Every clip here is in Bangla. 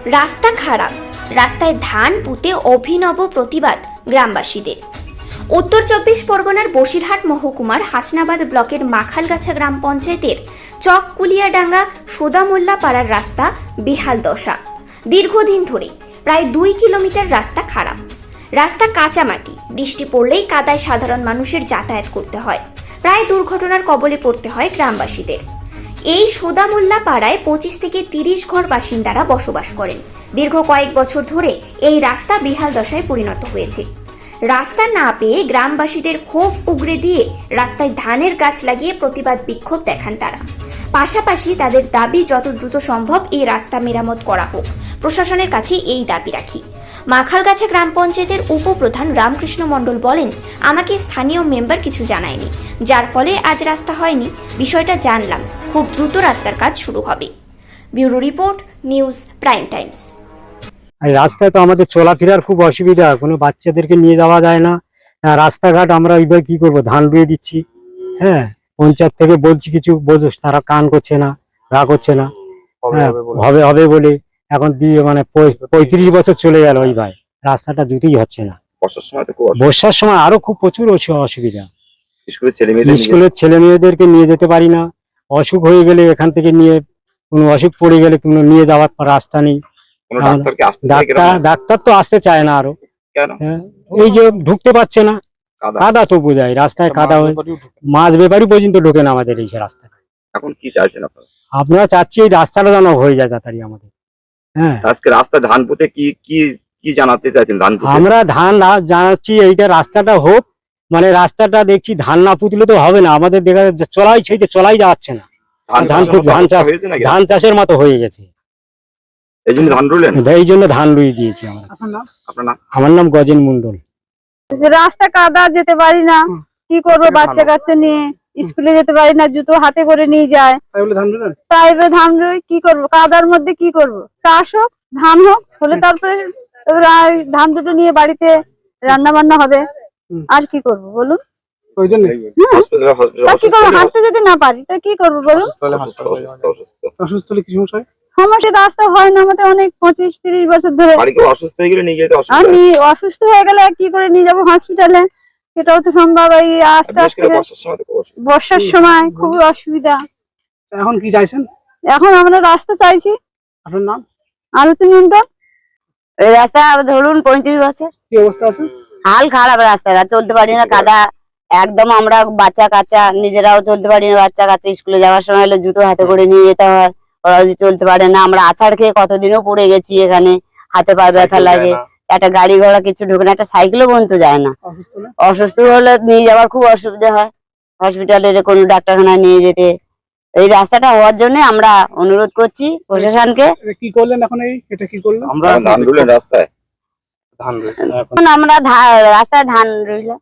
রাস্তা খারাপ, রাস্তায় ধান পুঁতে অভিনব প্রতিবাদ গ্রামবাসীদের। উত্তর 24 পরগনার বসিরহাট মহকুমার হাসনাবাদ ব্লকের মাখালগাছা গ্রাম পঞ্চায়েতের চককুলিয়াডাঙ্গা সোদামোল্লা পাড়ার রাস্তা বেহাল দশা। দীর্ঘদিন ধরে প্রায় 2 কিলোমিটার রাস্তা খারাপ। রাস্তা কাঁচামাটি, বৃষ্টি পড়লেই কাদায় সাধারণ মানুষের যাতায়াত করতে হয়। প্রায় দুর্ঘটনার কবলে পড়তে হয় গ্রামবাসীদের। এই সোদামোল্লা পাড়ায় 25 থেকে 30 ঘর বাসিন্দারা বসবাস করেন। দীর্ঘ কয়েক বছর ধরে এই রাস্তা বেহাল দশায় পরিণত হয়েছে। রাস্তা না পেয়ে গ্রামবাসীদের ক্ষোভ উগরে দিয়ে রাস্তায় ধানের গাছ লাগিয়ে প্রতিবাদ বিক্ষোভ দেখান তারা। পাশাপাশি তাদের দাবি যত দ্রুত সম্ভব এই রাস্তা মেরামত করা হোক। প্রশাসনের কাছে এই দাবি রাখি। মাখালগাছা গ্রাম পঞ্চায়েতের উপপ্রধান রামকৃষ্ণ মণ্ডল বলেন, আমাকে স্থানীয় মেম্বার কিছু জানায়নি, যার ফলে আজ রাস্তা হয়নি। বিষয়টা জানলাম, খুব দ্রুত রাস্তার কাজ শুরু হবে। Bureau report, News Prime Times. আর রাস্তায় তো আমাদের চলাফেরার খুব অসুবিধা, কোনো বাচ্চাদেরকে নিয়ে যাওয়া যায় না। রাস্তাঘাট আমরা এবার কি করব, ধান রুয়ে দিচ্ছি। হ্যাঁ, পঞ্চায়েত থেকে বলছি কিছু, বোঝো তারা কান করছে না, রাগ হচ্ছে না। হবে হবে বলে এখন দিয়ে মানে 35 বছর চলে গেল, ওই ভাই রাস্তাটা দুটোই হচ্ছে না। বর্ষার সময় আরো খুব প্রচুর অসুবিধা। স্কুলের ছেলে মেয়েদেরকে নিয়ে যেতে পারি না। অসুখ হয়ে গেলে এখান থেকে নিয়ে, কোনো অসুখ পড়ে গেলে কোনো নিয়ে যাওয়ার রাস্তা নেই। ডাক্তার তো আসতে চায় না আরো, এই যে ঢুকতে পারছে না, কাদা তো বোঝায়, রাস্তায় কাদা হয়ে মাছ ব্যাপারী পর্যন্ত ঢোকে না আমাদের এই রাস্তায়। এখন কি চাইছেন আপনারা চাচ্ছি এই রাস্তাটা যেন হয়ে যায় তাড়াতাড়ি আমাদের। হ্যাঁ, আজকে রাস্তা ধান পুঁতে কি কি কি জানাতে চাইছেন? আমরা ধান জানাচ্ছি এইটা রাস্তাটা হোক। মানে রাস্তাটা দেখছি ধান না পুঁতলে তো হবে না, আমাদের দেখা চলাই যাচ্ছে না। ধান চাষের মতো হয়ে গেছে, এই জন্য ধান রুলেন। এই জন্য ধান রুই দিয়েছি আমরা। আমার নাম গজেন মন্ডল। রাস্তা কাদা, যেতে পারি না, কি করবো, বাচ্চা কাচ্চা নিয়ে স্কুলে যেতে পারি না, জুতো হাতে করে নিয়ে যায়, তাই ধান রুই। কি করবো, কাদার মধ্যে কি করবো? চাষ হোক, ধান হোক, হলে তারপরে ধান দুটো নিয়ে বাড়িতে রান্না বান্না হবে। আর কি করবো বলুন? কি করবো, হাঁটতে যেতে না পারি, তা কি করবো বলুন? সমস্যা, রাস্তা হয় না আমাদের অনেক 25-30 বছর ধরে। অসুস্থ হয়ে গেলে নিয়ে যেতে অসুস্থ হয়ে গেলে কি করে নিয়ে যাবো হসপিটালে? সেটাও তো সম্ভব। এই আস্তে আস্তে বর্ষার সময় খুব অসুবিধা। এখন কি চাইছেন? এখন আমরা রাস্তা চাইছি। আপনার নাম? আলতী মন্ডল। এই রাস্তা ধরুন 35 বছর, কি অবস্থা আছে? হাল খারাপ, রাস্তাটা চলতে পারি না, কাদা একদম। আমরা বাচ্চা কাচ্চা নিজেরাও চলতে পারি না, বাচ্চা কাচ্চা স্কুলে যাওয়ার সময় হলে জুতো হাতে করে নিয়ে যেতে হয়, ওরা চলতে পারে না। আমরা আছাড় খেয়ে কতদিনও পড়ে গেছি, এখানে হাতে পায়ে ব্যথা লাগে, একটা গাড়ি ঘোড়া কিছু ঢুকে না, একটা সাইকেলও বন্ধ যায় না। অসুস্থ হলে নিয়ে যাওয়ার খুব অসুবিধা হয়, হসপিটালের কোনো ডাক্তারখানায় নিয়ে যেতে। এই রাস্তাটা হওয়ার জন্য আমরা অনুরোধ করছি প্রশাসনকে। কি করলেন এখন? এটা কি করলেন? আমরা ধান রুলেন রাস্তায়, আমরা রাস্তায় ধান রইলাম,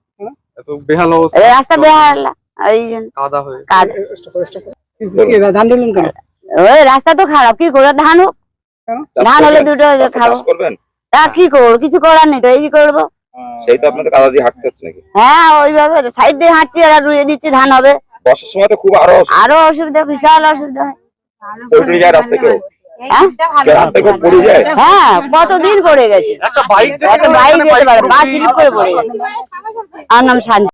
বেহাল অবস্থা, রাস্তা বেহাল, এই জন্য কাদা হয়ে ধান রইলেন কেন? ওই রাস্তা তো খারাপ, কি করে ধান হোক? ধান হলে দুটো খাবো, তা কি করবো? কিছু করার নেই তো, এই করবো। সেই তো আপনাদের কাদা দিয়ে হাঁটতে হচ্ছে নাকি? হ্যাঁ, ওইভাবে সাইড দিয়ে হাঁটছি, আর রুয়ে দিচ্ছি, ধান হবে। বর্ষার সময় তো খুব আরো অসুবিধা, বিশাল অসুবিধা হয়। হ্যাঁ, কতদিন পড়ে গেছে, একটা বাইক যেতে পারে, বাস স্লিপ করে পড়ে গেছে। আমার নাম শান্তি।